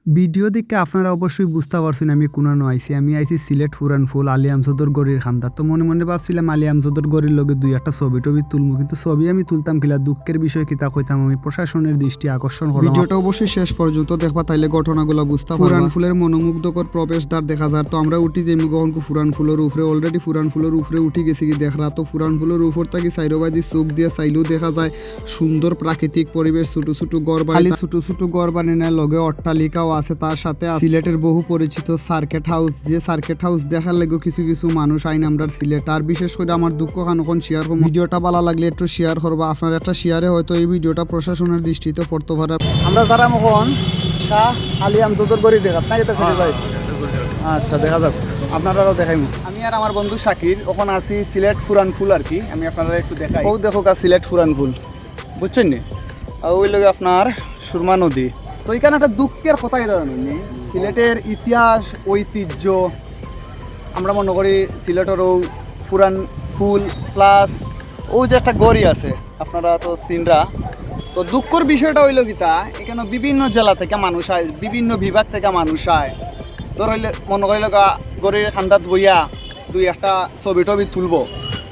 Video দেখে আপনারা অবশ্যই বুঝতে পারছেন আমি কোনানো আইছি। আমি আইছি সিলেট ফুরানফুল আলী আমজদর গড়ির খান্দা। তো মনে মনে ভাবছিলাম আলী আমজদর গড়ির লগে দুই একটা ছবি টবি তুলমু, কিন্তু ছবি আমি তুলতাম কিলা দুঃখের বিষয় কিতা কইতাম আমি প্রশাসনের দৃষ্টি আকর্ষণ করলাম। ভিডিওটা অবশ্যই শেষ পর্যন্ত দেখবা, তাইলে ঘটনাগুলো বুঝতে পারবা। ফুরানফুলের মনোমুগ্ধকর প্রবেশদ্বার দেখা যায়। তো আমরা উঠি যাই গহনকু ফুরানফুলের উপরে, অলরেডি ফুরানফুলের উপরে উঠি গেছি কি দেখরা। তো ফুরানফুলের উপর থেকে সাইরোবাজি চোখ দিয়ে চাইলেও দেখা যায় সুন্দর প্রাকৃতিক পরিবেশ, ছোট ছোট গড় বাড়ি, ছোট ছোট গড় বানিয়ে লগে অট্টালিকাও আছে। তার সাথে সিলেটের বহু পরিচিত সার্কেট হাউস, যে সার্কেট হাউস দেখার লাগেও কিছু কিছু মানুষ আইন আমরার সিলেট। আর বিশেষ করে আমার দুঃখ খানখন শেয়ার করবো। ভিডিওটা ভালো লাগলে একটু শেয়ার করবা। আপনার একটা শেয়ারে হয়তো এই ভিডিওটা প্রশাসনের দৃষ্টিতে পড়তে পারে। আমরা যারা মখন শাহ আলী আমজদর গড়ি দেখা আপনাকে তো শাকির ভাই আচ্ছা দেখা যাক, আপনারাও দেখাইম। আমি আর আমার বন্ধু শাকির ওখানে আছি সিলেট ফুরানফুল আর কি। আমি আপনারা একটু দেখাই। ও দেখো সিলেট ফুরানফুল বুঝছেন নি, ওই লগে আপনার সুরমা নদী। তো এখানে একটা দুঃখের কথাই জানেন, সিলেটের ইতিহাস ঐতিহ্য আমরা মনে করি সিলেটেরও ফুরান ফুল প্লাস ও যে একটা গড়ি আছে আপনারা তো চিনরা। তো দুঃখের বিষয়টা হইল কিতা, এখানে বিভিন্ন জেলা থেকে মানুষ আয়, বিভিন্ন বিভাগ থেকে মানুষ আয়। ধর হইলে মনে করিল গড়ির খান্দাত বইয়া দুই একটা ছবি টবি তুলবো।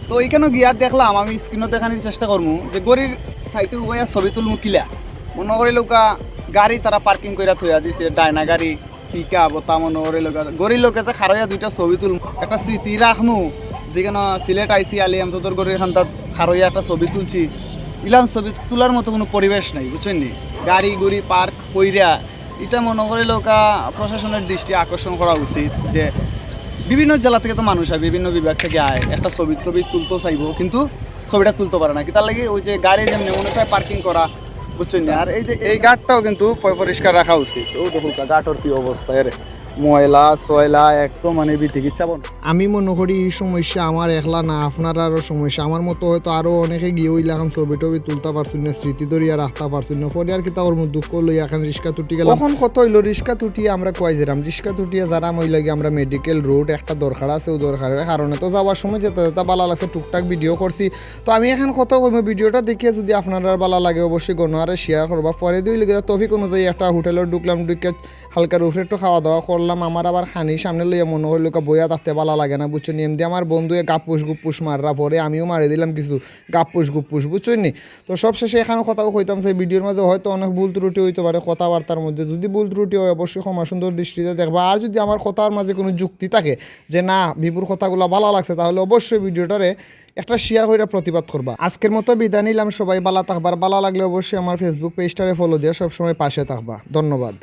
তো এইখানে গিয়া দেখলাম, আমি স্ক্রিনও দেখানোর চেষ্টা করবো যে গড়ির সাইডে বইয়া ছবি তুলবো কিলা। মনে করিল গাড়ি তারা পার্কিং করে থইয়া দিছে, ডায়না গাড়ি ফিকা বতা। মনে করিল গড়ির লোকে যে খারইয়া দুইটা ছবি তুলবো, একটা স্মৃতি রাখমু যেখানে সিলেট আইসি আলী আমজদর গড়ির খান্দাত খারইয়া একটা ছবি তুলছি। ইলান ছবি তোলার মতো কোনো পরিবেশ নাই বুঝছেন নি। গাড়ি গুড়ি পার্ক কইরা এটা মনে করে প্রশাসনের দৃষ্টি আকর্ষণ করা উচিত যে বিভিন্ন জেলা থেকে তো মানুষ হয়, বিভিন্ন বিভাগ থেকে আয়, একটা ছবি তুলতেও চাইবো কিন্তু ছবিটা তুলতে পারে না কি, তার লাগে ওই যে গাড়ি যেমনি মনে হয় পার্কিং করা বুঝছেন না। আর এই যে এই গাড়টাও কিন্তু পরিষ্কার রাখা উচিত। ও দেখো গাড়টার কি অবস্থা রে, ময়লা সয়লা একদম মানে বিতিকিচ্ছা বন। আমি মনে করি এই সমস্যা আমার একলা না, আপনার আরও সমস্যা। আমার মতো হয়তো আরও অনেকে গিয়ে ওই লাগান ছবি টবি তুলতে পারছেন না, স্মৃতি ধরিয়া রাখতে পারছেন না। পরে আর কি তার দুঃখ লই এখন রিক্সা তুটি গেলাম। তখন কত হইলো রিক্সা তুটিয়ে আমরা কয় যেরাম, রিক্সা তুটিয়ে যারা ওই লাগে আমরা মেডিকেল রোড একটা দরকার আছে, ও দরকারের কারণে তো যাওয়ার সময় যেতে যেতে ভালো লাগছে, টুকটাক ভিডিও করছি। তো আমি এখন কত ভিডিওটা দেখিয়ে যদি আপনার ভালো লাগে অবশ্যই গণহারে শেয়ার করবা। পরে দুই লেগে তফিক অনুযায়ী একটা হোটেলে ঢুকলাম, ঢুকে হালকা রুফে একটু খাওয়া দাওয়া করলাম। আমার আবার খানি সামনে লইয়া মনে হইল বইয়া থাকতে ভালো লাগে না বুঝছো নি। এমনি আমার বন্ধু গাপুস গুপুস মাররা পরে আমিও মারি দিলাম কিছু গাপুস গুপুস বুঝছো নি। তো সবশেষে এখানে কথাও কইতাম সেই ভিডিওর মাঝে হয়তো অনেক ভুল ত্রুটি হইতে পারে কথাবার্তার মধ্যে। যদি ভুল ত্রুটি হয় অবশ্যই ক্ষমা সুন্দর দৃষ্টিতে দেখবা। আর যদি আমার কথার মাঝে কোনো যুক্তি থাকে যে না বিপুর কথাগুলো ভালো লাগছে, তাহলে অবশ্যই ভিডিওটারে একটা শেয়ার করে প্রতিবাদ করবা। আজকের মতো বিদায় নিলাম, সবাই ভালো থাকবার। ভালো লাগলে অবশ্যই আমার ফেসবুক পেজটারে ফলো দিয়ে সবসময় পাশে থাকবা। ধন্যবাদ।